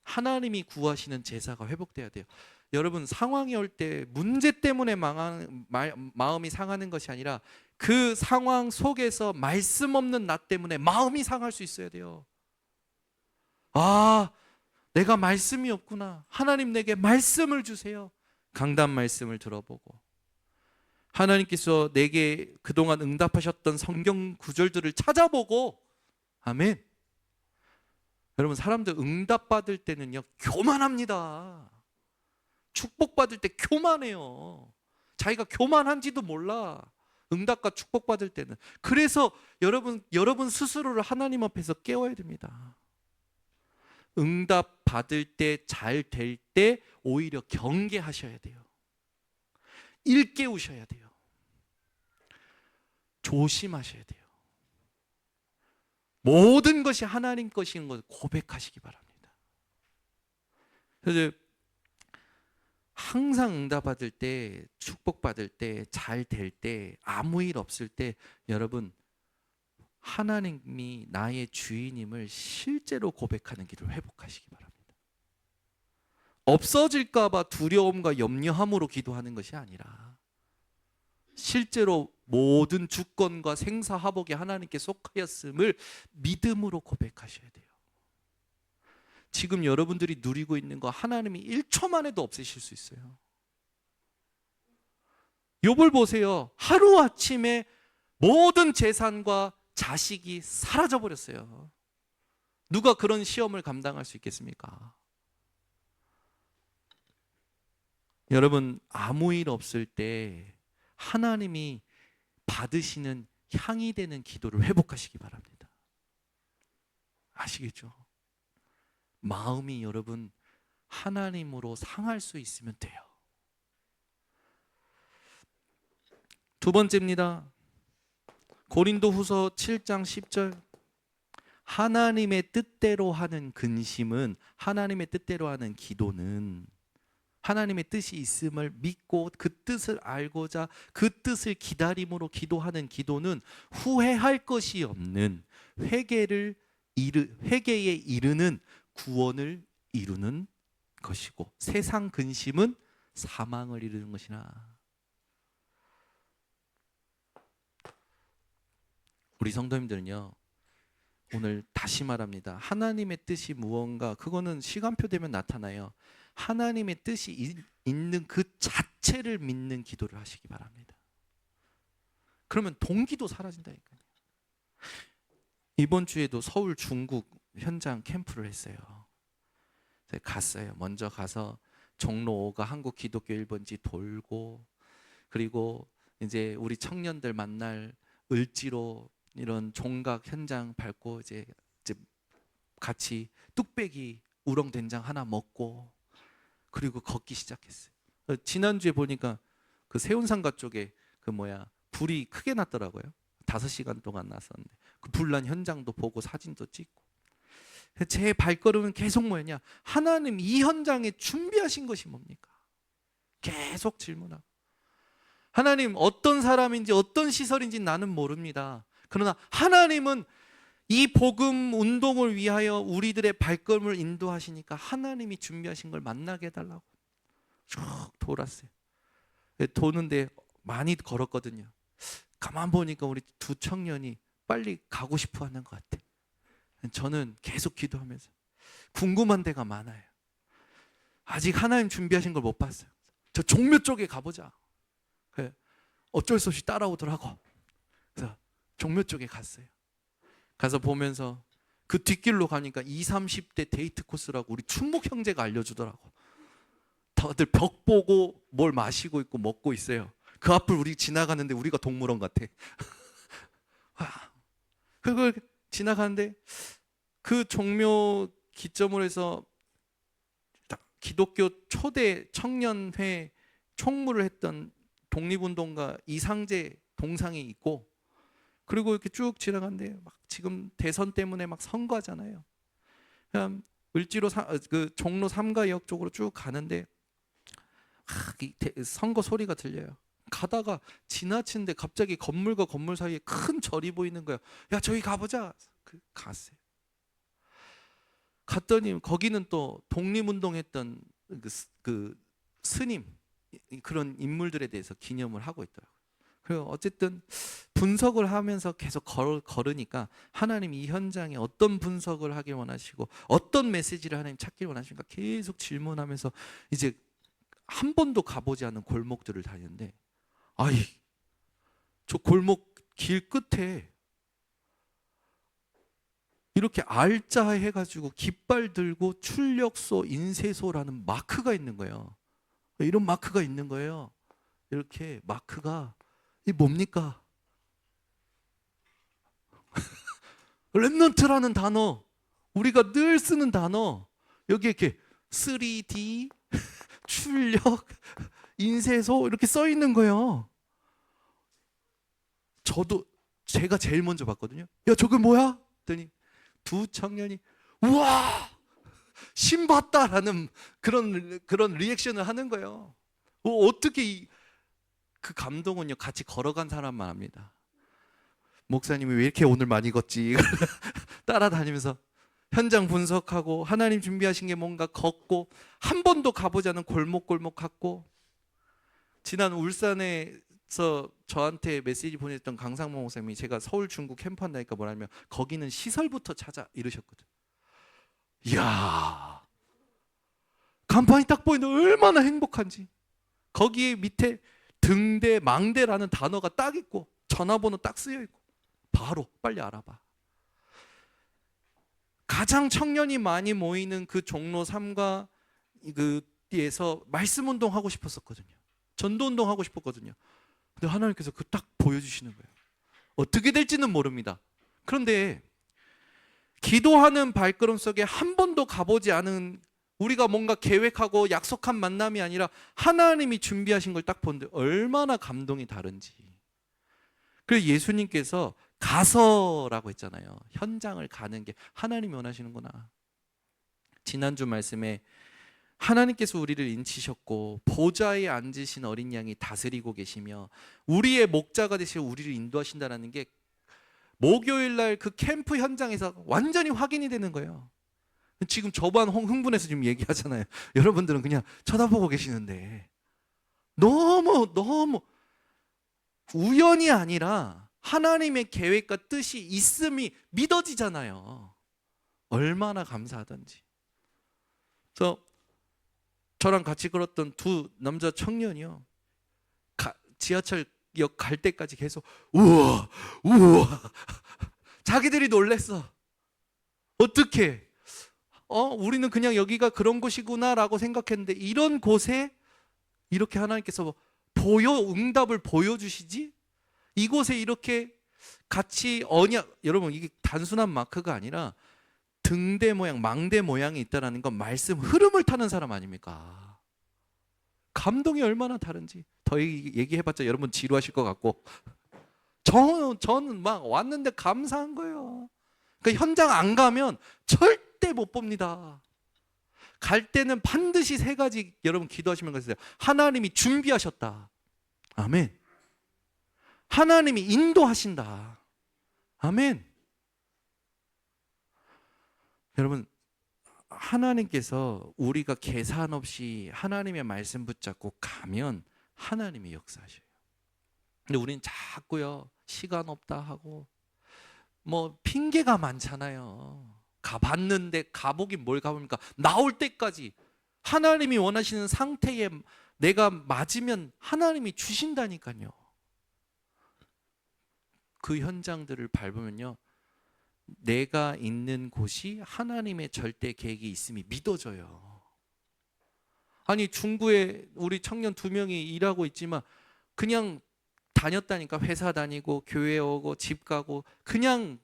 하나님이 구하시는 제사가 회복돼야 돼요. 여러분, 상황이 올 때 문제 때문에 마음이 상하는 것이 아니라 그 상황 속에서 말씀 없는 나 때문에 마음이 상할 수 있어야 돼요. 아, 내가 말씀이 없구나. 하나님, 내게 말씀을 주세요. 강단 말씀을 들어보고 하나님께서 내게 그동안 응답하셨던 성경 구절들을 찾아보고, 아멘. 여러분, 사람들 응답받을 때는요 교만합니다. 축복받을 때 교만해요. 자기가 교만한지도 몰라. 응답과 축복받을 때는. 그래서 여러분 스스로를 하나님 앞에서 깨워야 됩니다. 응답 받을 때, 잘 될 때 오히려 경계하셔야 돼요. 일깨우셔야 돼요. 조심하셔야 돼요. 모든 것이 하나님 것인 것을 고백하시기 바랍니다. 그래서 항상 응답받을 때, 축복받을 때, 잘 될 때, 아무 일 없을 때 여러분, 하나님이 나의 주인임을 실제로 고백하는 길을 회복하시기 바랍니다. 없어질까 봐 두려움과 염려함으로 기도하는 것이 아니라 실제로 모든 주권과 생사화복이 하나님께 속하였음을 믿음으로 고백하셔야 돼요. 지금 여러분들이 누리고 있는 거 하나님이 1초 만에도 없애실 수 있어요. 욥을 보세요. 하루아침에 모든 재산과 자식이 사라져 버렸어요. 누가 그런 시험을 감당할 수 있겠습니까? 여러분, 아무 일 없을 때 하나님이 받으시는 향이 되는 기도를 회복하시기 바랍니다. 아시겠죠? 마음이 여러분 하나님으로 상할 수 있으면 돼요. 두 번째입니다. 고린도후서 7장 10절. 하나님의 뜻대로 하는 근심은, 하나님의 뜻대로 하는 기도는 하나님의 뜻이 있음을 믿고 그 뜻을 알고자 그 뜻을 기다림으로 기도하는 기도는 후회할 것이 없는 회개에 이르는 구원을 이루는 것이고 세상 근심은 사망을 이루는 것이나. 우리 성도님들은요, 오늘 다시 말합니다. 하나님의 뜻이 무언가, 그거는 시간표 되면 나타나요. 하나님의 뜻이 있는 그 자체를 믿는 기도를 하시기 바랍니다. 그러면 동기도 사라진다니까요. 이번 주에도 서울 중국 현장 캠프를 했어요. 갔어요. 먼저 가서 종로 5가 한국 기독교 1번지 돌고, 그리고 이제 우리 청년들 만날 을지로 이런 종각 현장 밟고 이제 같이 뚝배기 우렁된장 하나 먹고, 그리고 걷기 시작했어요. 지난주에 보니까 그 세운상가 쪽에 불이 크게 났더라고요. 5시간 동안 났었는데 그 불난 현장도 보고 사진도 찍고. 제 발걸음은 계속 뭐였냐? 하나님 이 현장에 준비하신 것이 뭡니까? 계속 질문하고. 하나님 어떤 사람인지 어떤 시설인지 나는 모릅니다. 그러나 하나님은 이 복음 운동을 위하여 우리들의 발걸음을 인도하시니까 하나님이 준비하신 걸 만나게 해달라고 쭉 돌았어요. 도는데 많이 걸었거든요. 가만 보니까 우리 두 청년이 빨리 가고 싶어 하는 것 같아. 저는 계속 기도하면서 궁금한 데가 많아요. 아직 하나님 준비하신 걸 못 봤어요. 저 종묘 쪽에 가보자. 어쩔 수 없이 따라오더라고. 그래서 종묘 쪽에 갔어요. 가서 보면서 그 뒷길로 가니까 20, 30대 데이트 코스라고 우리 춘목 형제가 알려주더라고. 다들 벽 보고 뭘 마시고 있고 먹고 있어요. 그 앞을 우리 지나가는데 우리가 동물원 같아. 그걸 지나가는데 그 종묘 기점으로 해서 기독교 초대 청년회 총무를 했던 독립운동가 이상재 동상이 있고, 그리고 이렇게 쭉 지나가는데 막 지금 대선 때문에 막 선거하잖아요. 그냥 을지로 그 종로 3가역 쪽으로 쭉 가는데 선거 소리가 들려요. 가다가 지나치는데 갑자기 건물과 건물 사이에 큰 절이 보이는 거예요. 야, 저기 가보자. 갔어요. 갔더니 거기는 또 독립운동했던 그 스님, 그런 인물들에 대해서 기념을 하고 있더라고요. 그리고 어쨌든 분석을 하면서 계속 걸으니까 하나님 이 현장에 어떤 분석을 하길 원하시고 어떤 메시지를 하나님 찾길 원하시니까 계속 질문하면서 이제 한 번도 가보지 않은 골목들을 다니는데, 아이, 저 골목 길 끝에 이렇게 알짜 해가지고 깃발 들고 출력소, 인쇄소라는 마크가 있는 거예요. 이런 마크가 있는 거예요. 이렇게 마크가, 이 뭡니까? 랩넌트라는 단어, 우리가 늘 쓰는 단어, 여기 이렇게 3D, 출력, 인쇄소 이렇게 써 있는 거예요. 제가 제일 먼저 봤거든요. 야, 저거 뭐야? 했더니 두 청년이 우와, 신 봤다라는 그런 리액션을 하는 거예요. 어떻게 그 감동은요, 같이 걸어간 사람만 합니다. 목사님이 왜 이렇게 오늘 많이 걷지? 따라다니면서 현장 분석하고 하나님 준비하신 게 뭔가 걷고, 한 번도 가보지 않은 골목골목 갔고, 지난 울산에서 저한테 메시지 보냈던 강상모 목사님이 제가 서울 중국 캠프 한다니까 뭐라면 거기는 시설부터 찾아 이러셨거든. 이야, 간판이 딱 보이는데 얼마나 행복한지. 거기에 밑에 등대, 망대라는 단어가 딱 있고 전화번호 딱 쓰여 있고, 바로 빨리 알아봐. 가장 청년이 많이 모이는 그 종로 3가 그에서 말씀 운동 하고 싶었었거든요. 전도 운동 하고 싶었거든요. 근데 하나님께서 그 딱 보여주시는 거예요. 어떻게 될지는 모릅니다. 그런데 기도하는 발걸음 속에 한 번도 가보지 않은, 우리가 뭔가 계획하고 약속한 만남이 아니라 하나님이 준비하신 걸 딱 보는데 얼마나 감동이 다른지. 그래서 예수님께서 가서라고 했잖아요. 현장을 가는 게 하나님이 원하시는구나. 지난주 말씀에 하나님께서 우리를 인치셨고 보좌에 앉으신 어린 양이 다스리고 계시며 우리의 목자가 되시고 우리를 인도하신다는 게 목요일 날 그 캠프 현장에서 완전히 확인이 되는 거예요. 지금 저만 흥분해서 지금 얘기하잖아요. 여러분들은 그냥 쳐다보고 계시는데 너무 우연이 아니라 하나님의 계획과 뜻이 있음이 믿어지잖아요. 얼마나 감사하던지. 그래서 저랑 같이 걸었던 두 남자 청년이요, 지하철역 갈 때까지 계속 우와 자기들이 놀랬어. 어떻게 우리는 그냥 여기가 그런 곳이구나라고 생각했는데 이런 곳에 이렇게 하나님께서 응답을 보여주시지? 이곳에 이렇게 같이 여러분, 이게 단순한 마크가 아니라 등대 모양, 망대 모양이 있다는 건 말씀 흐름을 타는 사람 아닙니까? 감동이 얼마나 다른지 더 얘기해봤자 여러분 지루하실 것 같고, 저는 막 왔는데 감사한 거예요. 그러니까 현장 안 가면 절대 못 봅니다. 갈 때는 반드시 세 가지 여러분 기도하시면 그랬어요. 하나님이 준비하셨다. 아멘. 하나님이 인도하신다. 아멘. 여러분, 하나님께서 우리가 계산 없이 하나님의 말씀 붙잡고 가면 하나님이 역사하셔요. 근데 우리는 자꾸요, 시간 없다 하고 뭐 핑계가 많잖아요. 가봤는데 가보긴 뭘 가봅니까? 나올 때까지 하나님이 원하시는 상태에 내가 맞으면 하나님이 주신다니까요. 그 현장들을 밟으면요, 내가 있는 곳이 하나님의 절대 계획이 있음이 믿어져요. 아니, 중구에 우리 청년 2명이 일하고 있지만 그냥 다녔다니까. 회사 다니고 교회 오고 집 가고 그냥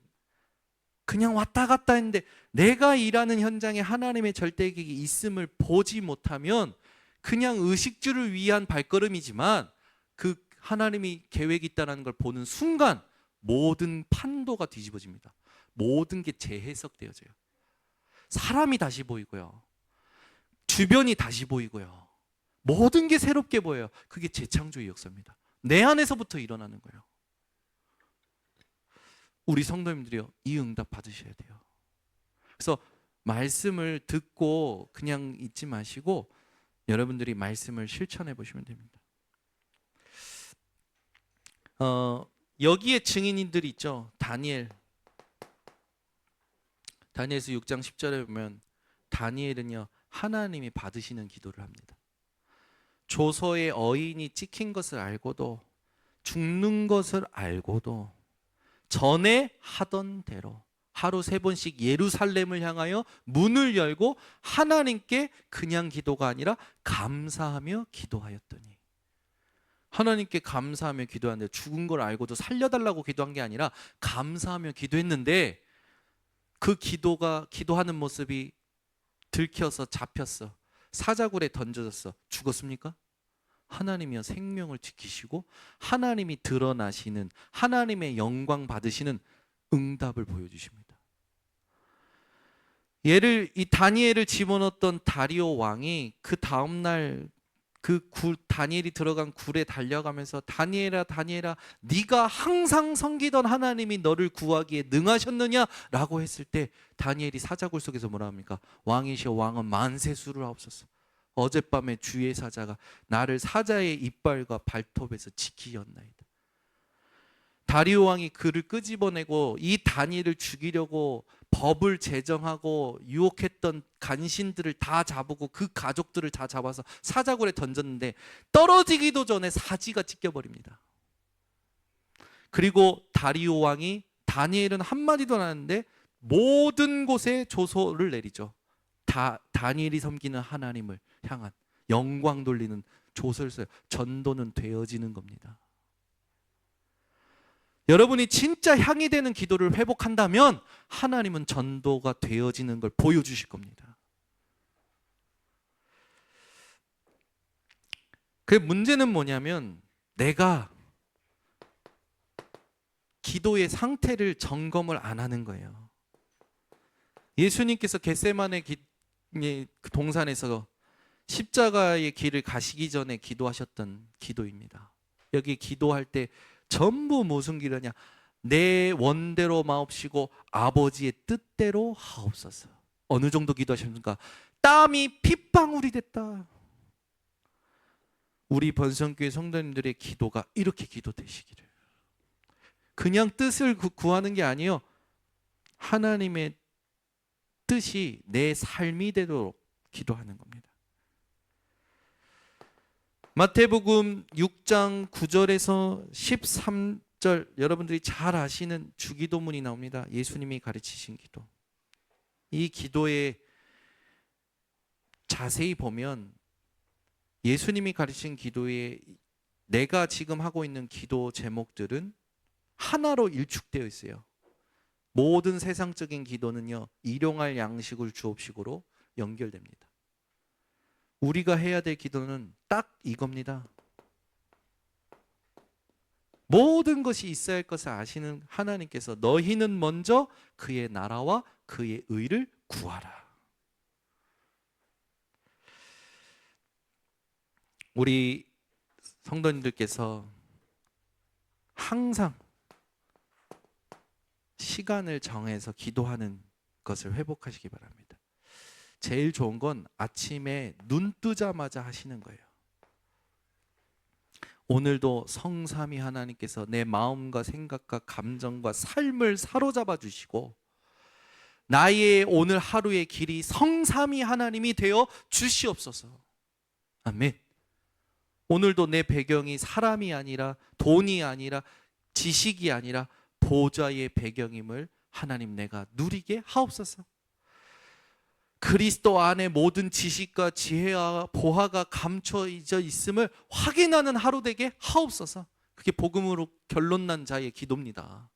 왔다 갔다 했는데, 내가 일하는 현장에 하나님의 절대 계획이 있음을 보지 못하면 그냥 의식주를 위한 발걸음이지만, 그 하나님이 계획이 있다는 걸 보는 순간 모든 판도가 뒤집어집니다. 모든 게 재해석되어져요. 사람이 다시 보이고요, 주변이 다시 보이고요, 모든 게 새롭게 보여요. 그게 재창조의 역사입니다. 내 안에서부터 일어나는 거예요. 우리 성도님들이요, 이 응답 받으셔야 돼요. 그래서 말씀을 듣고 그냥 잊지 마시고 여러분들이 말씀을 실천해 보시면 됩니다. 여기에 증인들이 있죠. 다니엘서 6장 10절에 보면 다니엘은요, 하나님이 받으시는 기도를 합니다. 조서의 어인이 찍힌 것을 알고도, 죽는 것을 알고도 전에 하던 대로 하루 3번씩 예루살렘을 향하여 문을 열고 하나님께 그냥 기도가 아니라 감사하며 기도하였더니, 하나님께 감사하며 기도하는데, 죽은 걸 알고도 살려달라고 기도한 게 아니라 감사하며 기도했는데, 그 기도하는 모습이 들켜서 잡혔어. 사자굴에 던져졌어. 죽었습니까? 하나님이여 생명을 지키시고 하나님이 드러나시는, 하나님의 영광 받으시는 응답을 보여주십니다. 이 다니엘을 집어넣었던 다리오 왕이 그 다음날 다니엘이 들어간 굴에 달려가면서 다니엘아 다니엘아, 네가 항상 섬기던 하나님이 너를 구하기에 능하셨느냐? 라고 했을 때 다니엘이 사자굴 속에서 뭐라 합니까? 왕이시여 왕은 만세 수르하옵소서. 어젯밤에 주의 사자가 나를 사자의 이빨과 발톱에서 지키셨나이다. 다리오 왕이 그를 끄집어내고 이 다니엘을 죽이려고 법을 제정하고 유혹했던 간신들을 다 잡고 그 가족들을 다 잡아서 사자굴에 던졌는데, 떨어지기도 전에 사지가 찢겨버립니다. 그리고 다리오 왕이, 다니엘은 한마디도 안 하는데 모든 곳에 조소를 내리죠. 다니엘이 섬기는 하나님을 향한 영광 돌리는 조서를 써요. 전도는 되어지는 겁니다. 여러분이 진짜 향이 되는 기도를 회복한다면 하나님은 전도가 되어지는 걸 보여주실 겁니다. 그 문제는 뭐냐면, 내가 기도의 상태를 점검을 안 하는 거예요. 예수님께서 겟세마네 동산에서 십자가의 길을 가시기 전에 기도하셨던 기도입니다. 여기 기도할 때 전부 무슨 기도냐? 내 원대로 마옵시고 아버지의 뜻대로 하옵소서. 어느 정도 기도하십니까? 땀이 핏방울이 됐다. 우리 번성교회 성도님들의 기도가 이렇게 기도되시기를. 그냥 뜻을 구하는 게 아니에요. 하나님의 뜻이 내 삶이 되도록 기도하는 겁니다. 마태복음 6장 9절에서 13절, 여러분들이 잘 아시는 주기도문이 나옵니다. 예수님이 가르치신 기도. 이 기도에 자세히 보면 예수님이 가르친 기도에 내가 지금 하고 있는 기도 제목들은 하나로 일축되어 있어요. 모든 세상적인 기도는요, 일용할 양식을 주옵시고로 연결됩니다. 우리가 해야 될 기도는 딱 이겁니다. 모든 것이 있어야 할 것을 아시는 하나님께서 너희는 먼저 그의 나라와 그의 의를 구하라. 우리 성도님들께서 항상 시간을 정해서 기도하는 것을 회복하시기 바랍니다. 제일 좋은 건 아침에 눈 뜨자마자 하시는 거예요. 오늘도 성삼위 하나님께서 내 마음과 생각과 감정과 삶을 사로잡아 주시고 나의 오늘 하루의 길이 성삼위 하나님이 되어 주시옵소서. 아멘. 오늘도 내 배경이 사람이 아니라 돈이 아니라 지식이 아니라 보좌의 배경임을 하나님 내가 누리게 하옵소서. 그리스도 안에 모든 지식과 지혜와 보화가 감춰져 있음을 확인하는 하루 되게 하옵소서. 그게 복음으로 결론난 자의 기도입니다.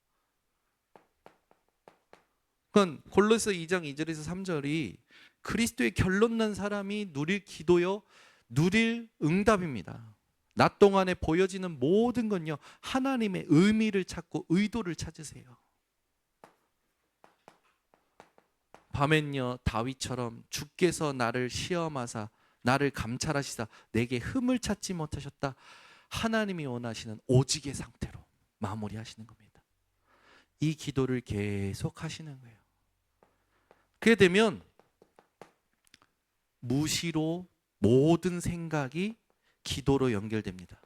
그건 골로새 2장 2절에서 3절이 그리스도의 결론난 사람이 누릴 기도요, 누릴 응답입니다. 낮 동안에 보여지는 모든 건요, 하나님의 의미를 찾고 의도를 찾으세요. 밤엔요 다윗처럼 주께서 나를 시험하사 나를 감찰하시사 내게 흠을 찾지 못하셨다. 하나님이 원하시는 오직의 상태로 마무리하시는 겁니다. 이 기도를 계속 하시는 거예요. 그렇게 되면 무시로 모든 생각이 기도로 연결됩니다.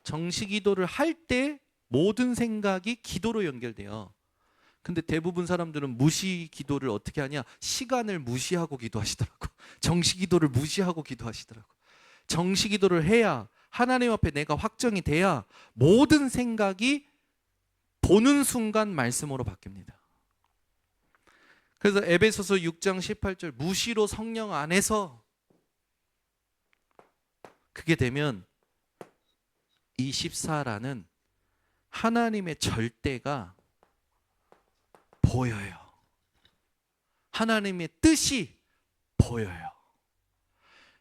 정시 기도를 할 때 모든 생각이 기도로 연결돼요. 근데 대부분 사람들은 무시 기도를 어떻게 하냐? 시간을 무시하고 기도하시더라고. 정시 기도를 무시하고 기도하시더라고. 정시 기도를 해야 하나님 앞에 내가 확정이 돼야 모든 생각이 보는 순간 말씀으로 바뀝니다. 그래서 에베소서 6장 18절 무시로 성령 안에서 그게 되면 이 14라는 하나님의 절대가 보여요. 하나님의 뜻이 보여요.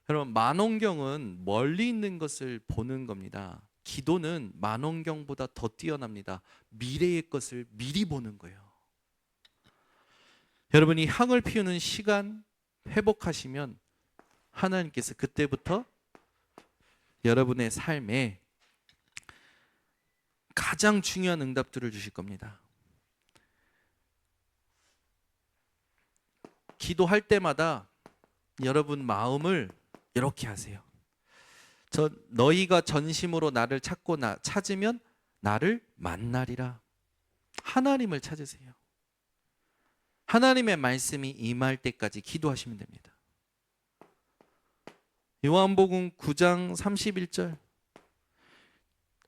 여러분, 만원경은 멀리 있는 것을 보는 겁니다. 기도는 만원경보다 더 뛰어납니다. 미래의 것을 미리 보는 거예요. 여러분이 향을 피우는 시간 회복하시면 하나님께서 그때부터 여러분의 삶에 가장 중요한 응답들을 주실 겁니다. 기도할 때마다 여러분 마음을 이렇게 하세요. 너희가 전심으로 나를 찾으면 나를 만나리라. 하나님을 찾으세요. 하나님의 말씀이 임할 때까지 기도하시면 됩니다. 요한복음 9장 31절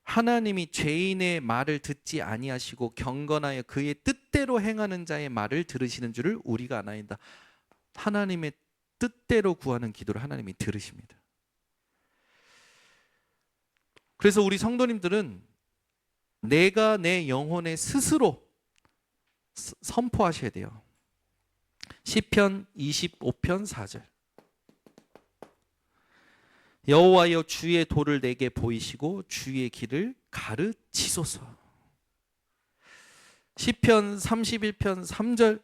하나님이 죄인의 말을 듣지 아니하시고 경건하여 그의 뜻대로 행하는 자의 말을 들으시는 줄을 우리가 아나이다. 하나님의 뜻대로 구하는 기도를 하나님이 들으십니다. 그래서 우리 성도님들은 내가 내 영혼에 스스로 선포하셔야 돼요. 시편 25편 4절 여호와여 주의 도를 내게 보이시고 주의 길을 가르치소서. 시편 31편 3절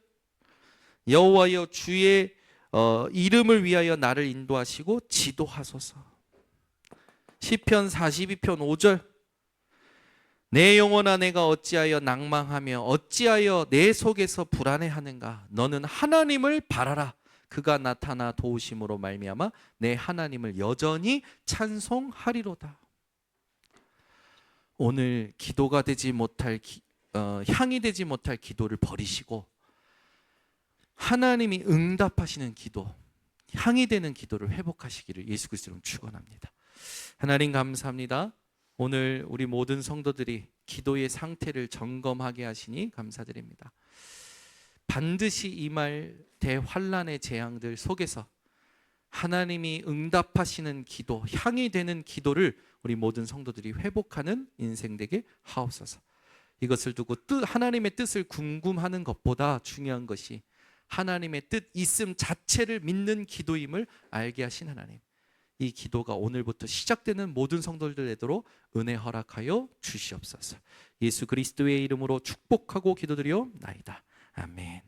여호와여 주의 이름을 위하여 나를 인도하시고 지도하소서. 시편 42편 5절 내 영혼아 내가 어찌하여 낭망하며 어찌하여 내 속에서 불안해하는가. 너는 하나님을 바라라. 그가 나타나 도우심으로 말미암아 내 하나님을 여전히 찬송하리로다. 오늘 기도가 되지 못할 향이 되지 못할 기도를 버리시고 하나님이 응답하시는 기도, 향이 되는 기도를 회복하시기를 예수 그리스도로 축원합니다. 하나님 감사합니다. 오늘 우리 모든 성도들이 기도의 상태를 점검하게 하시니 감사드립니다. 반드시 임할 대환란의 재앙들 속에서 하나님이 응답하시는 기도, 향이 되는 기도를 우리 모든 성도들이 회복하는 인생 되게 하옵소서. 이것을 두고 하나님의 뜻을 궁금하는 것보다 중요한 것이 하나님의 뜻 있음 자체를 믿는 기도임을 알게 하신 하나님, 이 기도가 오늘부터 시작되는 모든 성도들 되도록 은혜 허락하여 주시옵소서. 예수 그리스도의 이름으로 축복하고 기도드리옵나이다. 아멘.